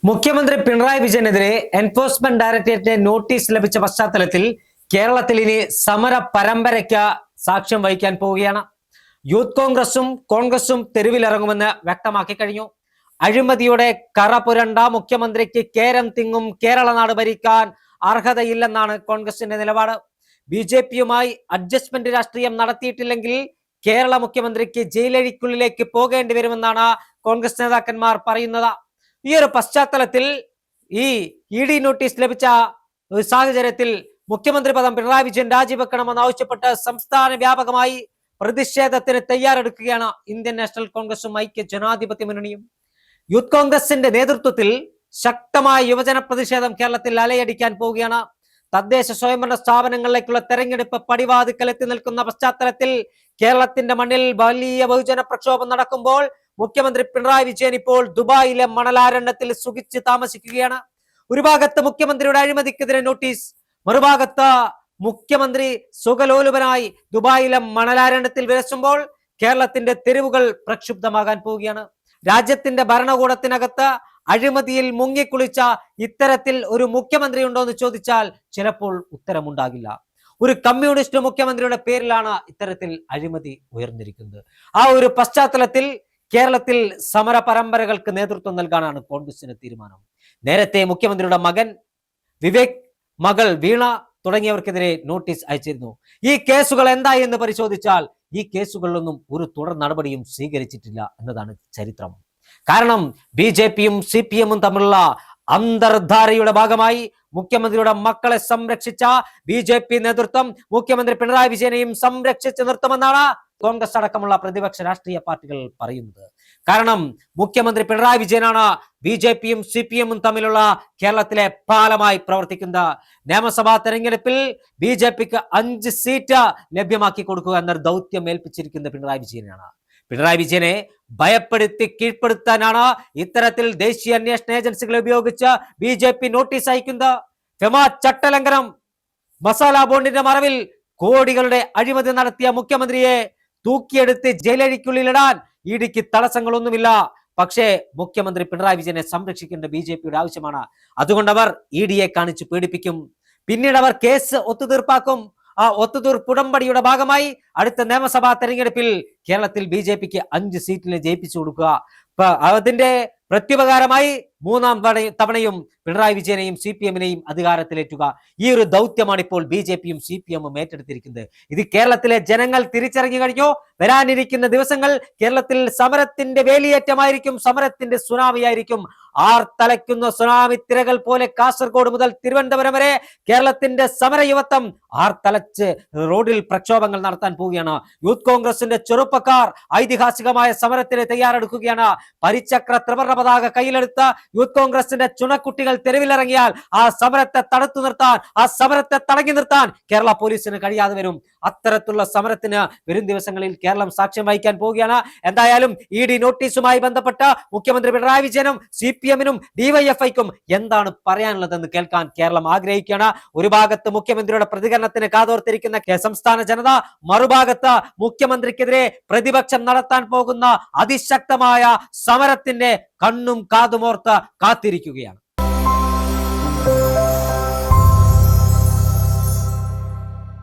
മുഖ്യമന്ത്രി Pinarayi വിജയനെതിരെ enforcement ഡയറക്ടറേറ്റിന്റെ notice ലഭിച്ച പശ്ചാത്തലത്തിൽ കേരളത്തിൽ ഇനി സമര പരമ്പരയ്ക്ക് സാക്ഷ്യം വഹിക്കാൻ പോവുകയാണ്. യൂത്ത് കോൺഗ്രസും തെരുവിലിറങ്ങുമെന്ന് വ്യക്തമാക്കി കഴിഞ്ഞു. അഴിമതിയുടെ കറ പുരണ്ട മുഖ്യമന്ത്രിക്ക് കേരം തിങ്ങും കേരള നാട് ഭരിക്കാൻ അർഹതയില്ലെന്നാണ് കോൺഗ്രസിന്റെ നിലപാട്. ബി.ജെ.പിയുമായി അഡ്ജസ്റ്റ്മെന്റ് രാഷ്ട്രീയം നടത്തിയിട്ടില്ലെങ്കിൽ കേരള മുഖ്യമന്ത്രിക്ക് ജയിലഴിക്കുള്ളിലേക്ക് പോകേണ്ടി വരുമെന്നാണ് കോൺഗ്രസ് നേതാക്കന്മാർ പറയുന്നത്. ഈ ഒരു പശ്ചാത്തലത്തിൽ ഈ ഇ.ഡി നോട്ടീസ് ലഭിച്ച സാഹചര്യത്തിൽ മുഖ്യമന്ത്രി പദം പിണറായി വിജയൻ രാജിവെക്കണമെന്ന് ആവശ്യപ്പെട്ട് സംസ്ഥാന വ്യാപകമായി പ്രതിഷേധത്തിന് തയ്യാറെടുക്കുകയാണ് ഇന്ത്യൻ നാഷണൽ കോൺഗ്രസും ഐക്യ ജനാധിപത്യ മുന്നണിയും. യൂത്ത് കോൺഗ്രസിന്റെ നേതൃത്വത്തിൽ ശക്തമായ യുവജന പ്രതിഷേധം കേരളത്തിൽ അലയടിക്കാൻ പോവുകയാണ്. തദ്ദേശ സ്വയംഭരണ സ്ഥാപനങ്ങളിലേക്കുള്ള തെരഞ്ഞെടുപ്പ് പടിവാതിക്കൽ എത്തി നിൽക്കുന്ന പശ്ചാത്തലത്തിൽ കേരളത്തിന്റെ മണ്ണിൽ വലിയ ബഹുജന പ്രക്ഷോഭം നടക്കുമ്പോൾ മുഖ്യമന്ത്രി പിണറായി വിജയൻ ഇപ്പോൾ ദുബായിലെ മണലാരണ്യത്തിൽ സുഖിച്ച് താമസിക്കുകയാണ്. ഒരു ഭാഗത്ത് മുഖ്യമന്ത്രിയുടെ അഴിമതിക്കെതിരെ നോട്ടീസ്, മറുഭാഗത്ത് മുഖ്യമന്ത്രി സുഖലോലുപനായി ദുബായിലെ മണലാരണ്യത്തിൽ വിലസുമ്പോൾ കേരളത്തിന്റെ തെരുവുകൾ പ്രക്ഷുബ്ധമാകാൻ പോവുകയാണ്. രാജ്യത്തിന്റെ ഭരണകൂടത്തിനകത്ത് അഴിമതിയിൽ മുങ്ങിക്കുളിച്ച ഇത്തരത്തിൽ ഒരു മുഖ്യമന്ത്രി ഉണ്ടോ എന്ന് ചോദിച്ചാൽ ചിലപ്പോൾ ഉത്തരമുണ്ടാകില്ല. ഒരു കമ്മ്യൂണിസ്റ്റ് മുഖ്യമന്ത്രിയുടെ പേരിലാണ് ഇത്തരത്തിൽ അഴിമതി ഉയർന്നിരിക്കുന്നത്. ആ ഒരു പശ്ചാത്തലത്തിൽ കേരളത്തിൽ സമര പരമ്പരകൾക്ക് നേതൃത്വം നൽകാനാണ് കോൺഗ്രസിന്റെ തീരുമാനം. നേരത്തെ മുഖ്യമന്ത്രിയുടെ മകൻ വിവേക്, മകൾ വീണ തുടങ്ങിയവർക്കെതിരെ നോട്ടീസ് അയച്ചിരുന്നു. ഈ കേസുകൾ എന്തായി എന്ന് പരിശോധിച്ചാൽ ഈ കേസുകളിലൊന്നും ഒരു തുടർ നടപടിയും സ്വീകരിച്ചിട്ടില്ല എന്നതാണ് ചരിത്രം. കാരണം ബി.ജെ.പിയും CPM-ഉം തമ്മിലുള്ള അന്തർധാരയുടെ ഭാഗമായി മുഖ്യമന്ത്രിയുടെ മക്കളെ സംരക്ഷിച്ച ബി.ജെ.പി നേതൃത്വം മുഖ്യമന്ത്രി പിണറായി വിജയനെയും സംരക്ഷിച്ച് നിർത്തുമെന്നാണ് കോൺഗ്രസ് അടക്കമുള്ള പ്രതിപക്ഷ രാഷ്ട്രീയ പാർട്ടികൾ പറയുന്നത്. കാരണം മുഖ്യമന്ത്രി പിണറായി വിജയനാണ് ബി.ജെ.പിയും CPM-ഉം തമ്മിലുള്ള കേരളത്തിലെ പാലമായി പ്രവർത്തിക്കുന്നത്. നിയമസഭാ തെരഞ്ഞെടുപ്പിൽ ബി.ജെ.പിക്ക് 5 സീറ്റ് ലഭ്യമാക്കി കൊടുക്കുക എന്നൊരു ദൗത്യം ഏൽപ്പിച്ചിരിക്കുന്നത് പിണറായി വിജയനാണ്. പിണറായി വിജയനെ ഭയപ്പെടുത്തി കീഴ്പ്പെടുത്താനാണ് ഇത്തരത്തിൽ ദേശീയ അന്വേഷണ ഏജൻസികളെ ഉപയോഗിച്ച് ബി.ജെ.പി നോട്ടീസ് അയക്കുന്നത്. ഫെമ ചട്ടലംഘനം, മസാല ബോണ്ടിന്റെ മറവിൽ കോടികളുടെ അഴിമതി നടത്തിയ മുഖ്യമന്ത്രിയെ തൂക്കിയെടുത്ത് ജയിലഴിക്കുള്ളിലിടാൻ ഇഡിക്ക് തടസ്സങ്ങളൊന്നുമില്ല. പക്ഷേ മുഖ്യമന്ത്രി പിണറായി വിജയനെ സംരക്ഷിക്കേണ്ട ബി.ജെ.പിയുടെ ആവശ്യമാണ്. അതുകൊണ്ട് അവർ ഇഡിയെ കാണിച്ച് പീഡിപ്പിക്കും. പിന്നീട് അവർ കേസ് ഒത്തുതീർപ്പാക്കും. ആ ഒത്തുതീർപ്പ് ഉടമ്പടിയുടെ ഭാഗമായി അടുത്ത നിയമസഭാ തെരഞ്ഞെടുപ്പിൽ കേരളത്തിൽ ബി.ജെ.പിക്ക് 5 സീറ്റിൽ ജയിപ്പിച്ചു കൊടുക്കുക. അതിന്റെ പ്രത്യുപകാരമായി 3ാം തവണയും പിണറായി വിജയനെയും CPM-നെയും അധികാരത്തിലേറ്റുക. ഈ ഒരു ദൗത്യമാണ് ഇപ്പോൾ ബി.ജെ.പിയും CPM-ഉം ഏറ്റെടുത്തിരിക്കുന്നത്. ഇത് കേരളത്തിലെ ജനങ്ങൾ തിരിച്ചറിഞ്ഞു കഴിഞ്ഞു. വരാനിരിക്കുന്ന ദിവസങ്ങൾ കേരളത്തിൽ സമരത്തിന്റെ വേലിയേറ്റമായിരിക്കും, സമരത്തിന്റെ സുനാമിയായിരിക്കും. ആർത്തലയ്ക്കുന്ന സുനാമി തിരകൾ പോലെ കാസർഗോഡ് മുതൽ തിരുവനന്തപുരം വരെ കേരളത്തിന്റെ സമര യുവത്വം ആർത്തലച്ച് റോഡിൽ പ്രക്ഷോഭങ്ങൾ നടത്താൻ പോവുകയാണ്. യൂത്ത് കോൺഗ്രസിന്റെ ചെറുപ്പക്കാർ ഐതിഹാസികമായ സമരത്തിന് തയ്യാറെടുക്കുകയാണ്. പരിചക്ര ത്രിവർണ്ണ പതാക കയ്യിലെടുത്ത യൂത്ത് കോൺഗ്രസിന്റെ ചുണക്കുട്ടികൾ തെരുവിലിറങ്ങിയാൽ ആ സമരത്തെ തടുത്തു നിർത്താൻ, ആ സമരത്തെ തടഞ്ഞു നിർത്താൻ കേരള പോലീസിന് കഴിയാതെ വരും. അത്തരത്തിലുള്ള സമരത്തിന് വരും ദിവസങ്ങളിൽ കേരളം സാക്ഷ്യം വഹിക്കാൻ പോവുകയാണ്. എന്തായാലും ഇ.ഡി നോട്ടീസുമായി ബന്ധപ്പെട്ട് മുഖ്യമന്ത്രി പിണറായി വിജയനും CPM-നും DYFI-ക്കും എന്താണ് പറയാനുള്ളതെന്ന് കേൾക്കാൻ കേരളം ആഗ്രഹിക്കുകയാണ്. ഒരു ഭാഗത്ത് മുഖ്യമന്ത്രിയുടെ പ്രതികരണത്തിന് കാതോർത്തിരിക്കുന്ന സംസ്ഥാന ജനത, മറുഭാഗത്ത് മുഖ്യമന്ത്രിക്കെതിരെ പ്രതിപക്ഷം നടത്താൻ പോകുന്ന അതിശക്തമായ സമരത്തിന്റെ കണ്ണും കാതുമോർത്ത് കാത്തിരിക്കുകയാണ്.